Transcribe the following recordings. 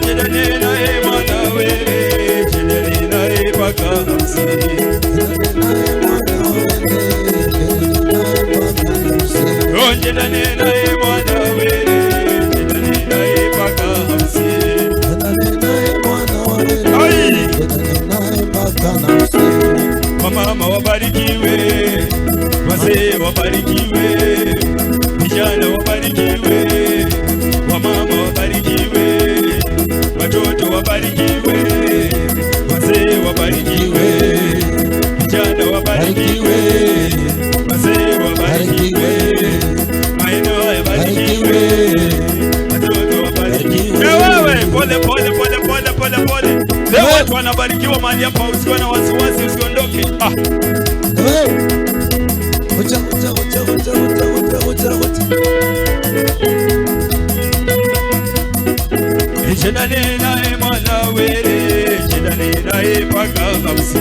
Ojidane nae mwana wele, jidane nae paka hamsi. Ojidane nae mwana wele, jidane nae paka hamsi. Mama wabarikiwe, wazee wabarikiwe, vijana wabarikiwe, wamama wabarikiwe, watoto wabarikiwe, wazee wabarikiwe, vijana wabarikiwe, wazee wabarikiwe, maeneo yabarikiwe, watoto wabarikiwe. Wewe pole pole pole pole pole pole. Leo watu wanabarikiwa mahali hapa, usiwe na wasiwasi, usiondoke. Jidane nae mwana wele, jidane nae paka hamsi.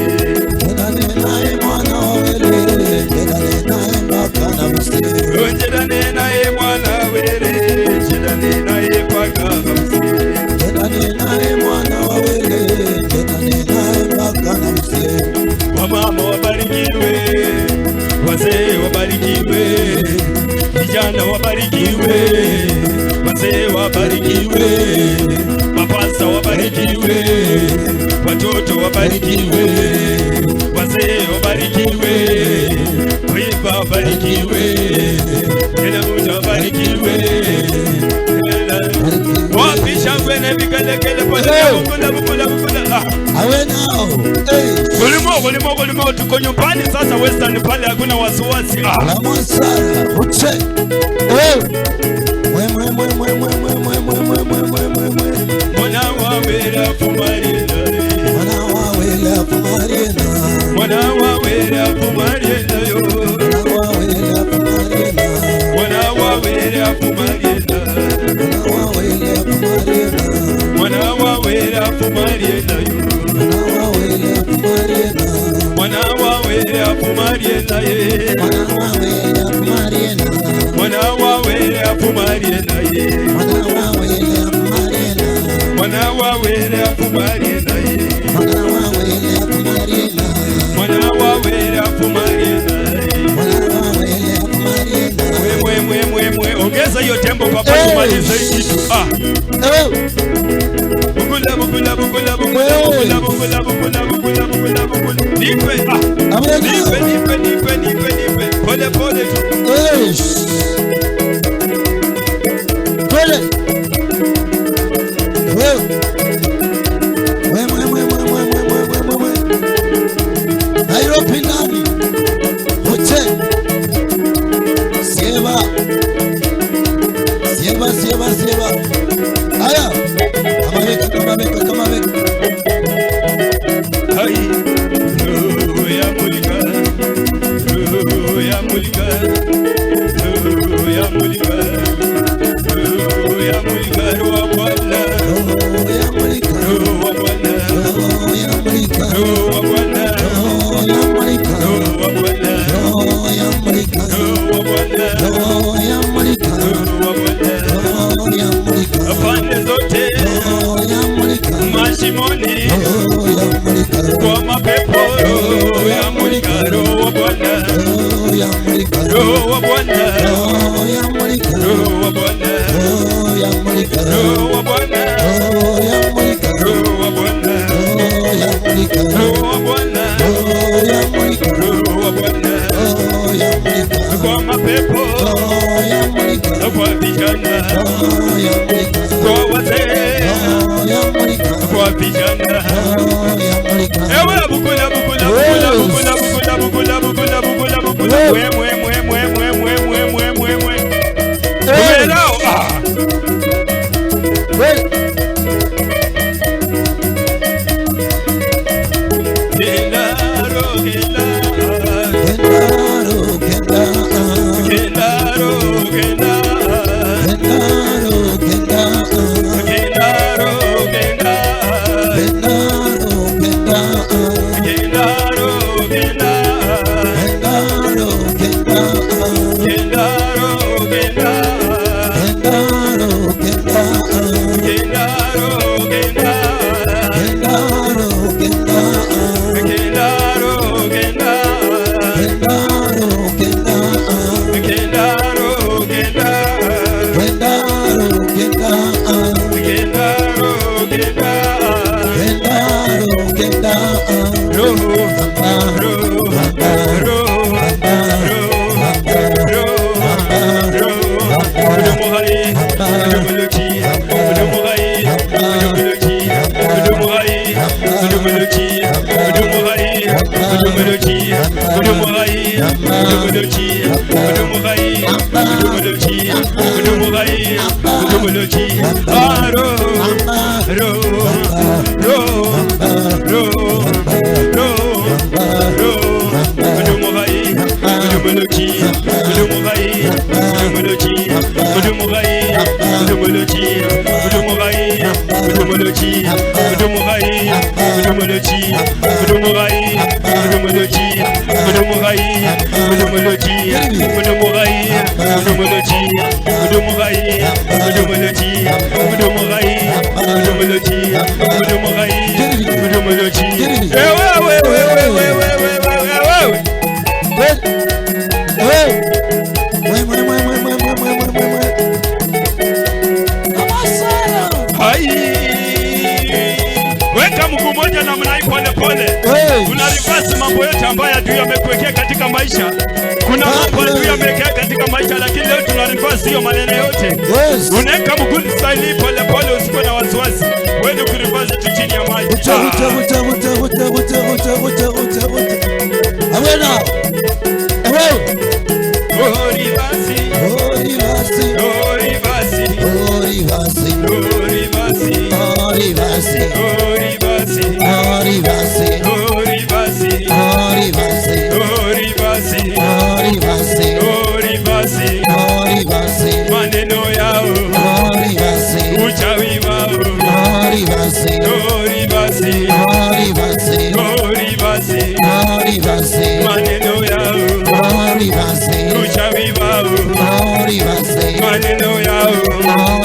Jidane nae mwana wele, jidane nae paka hamsi. Jidane nae mwana wele, jidane nae paka hamsi. Jidane nae mwana wele, jidane nae paka hamsi. Wamama wabarikiwe, wazee wabarikiwe, vijana wabarikiwe, wazee wabarikiwe, mapasta wabarikiwe, watoto wabarikiwe, wazee wabarikiwe, kuimba wabarikiwe, kila mtu wabarikiwe. Wapi shangwe na vigelegele kwa bukula. Awe nao. Golimo tuko nyumbani sasa Western pale hakuna wasiwasi. La monsara. Uche. Mwana wawera fumarina. Mwana wawera fumarina. Mwana wawera fumarina yo. Mwana wawera fumarina. Mwana wawera fumarina. Mwana wawera fumarina yo. Mwana wawera fumarina ye. Mwana wawera fumarina ye. Mwana wawera fumarina ye. Mwana wawera fumarina ye. Mwe ongeza hiyo tempo papa tumalize hii kitu. Nipe pole pole tu. Pole. Nairobi nani? Hoche. Sieva. Aya. Kama weka. Hai. Roho ya mulika. Roho ya mulika. Roho ya mulika. Roho ya mulika. Roho wa Bwana. Roho ya mulika. Roho wa Bwana. Roho ya mulika. Roho wa Bwana. Roho ya mulika. Roho wa Bwana. Roho ya mulika. Roho wa Bwana. Roho ya mulika. Roho wa Bwana. Roho ya mulika. Pande zote. Roho ya mulika. Mashimoni. Roho ya mulika. Kwa mapepo. Roho ya mulika. Roho wa Bwana. Roho ya mulika. Roho wa Bwana. Roho ya mulika. Roho wa Bwana. Roho ya mulika. Roho wa Bwana. Roho ya mulika. Roho wa Bwana. Roho ya mulika. Roho wa Bwana. Roho ya mulika. Roho wa Bwana. Roho ya mulika. Kwa mapepo. Roho ya mulika. Kwa vijana. Roho ya mulika. Kwa wazee. Roho ya mulika. Kwa vijana. Roho ya mulika. Ewe bukula. Genda Udumoloji, Ro, Ro, Ro, Ro, Ro, Ro, Udumugai, Udumoloji, Udumugai, Udumoloji, Udumugai, Udumoloji, Udumugai, Udumoloji, Udumugai, Udumoloji, Udumugai, Udumoloji, Udumugai, Udumoloji, Udumugai, Udumoloji, Udumugai, Udumoloji, Udumugai, Udumoloji, Udumugai, Udumoloji. Weka mguu moja na mnai pole pole. Kuna reverse mambo yote ambayo adui amekuwekea katika maisha. Kuna mambo adui amekuwekea katika maisha, lakini leo tuna reverse hiyo maneno yote. Unaweka mguu style pole pole, usikuwe na wasiwasi. Wewe ni kureverse tu chini ya maji. Awena. Oribasi. Oribasi. Oribasi. Oribasi. Oribasi. Oribasi. Oribasi. Oribasi. Oribasi. Oribasi. Oribasi. Oribasi. Oribasi. Oribasi. Maneno yao. Oribasi. Uchawi wao. Oribasi. Oribasi. Oribasi. Oribasi. Oribasi. Maneno yao. Oribasi. Uchawi wao. Oribasi. Maneno yao.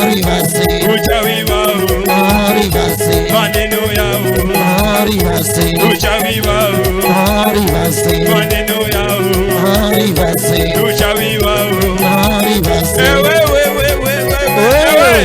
Oribasi. Uchawi wao. Oribasi. Maneno yao. Oribasi. Uchawi wao. Oribasi. Maneno yao. Oribasi. Uchawi wao. Oribasi. Wewe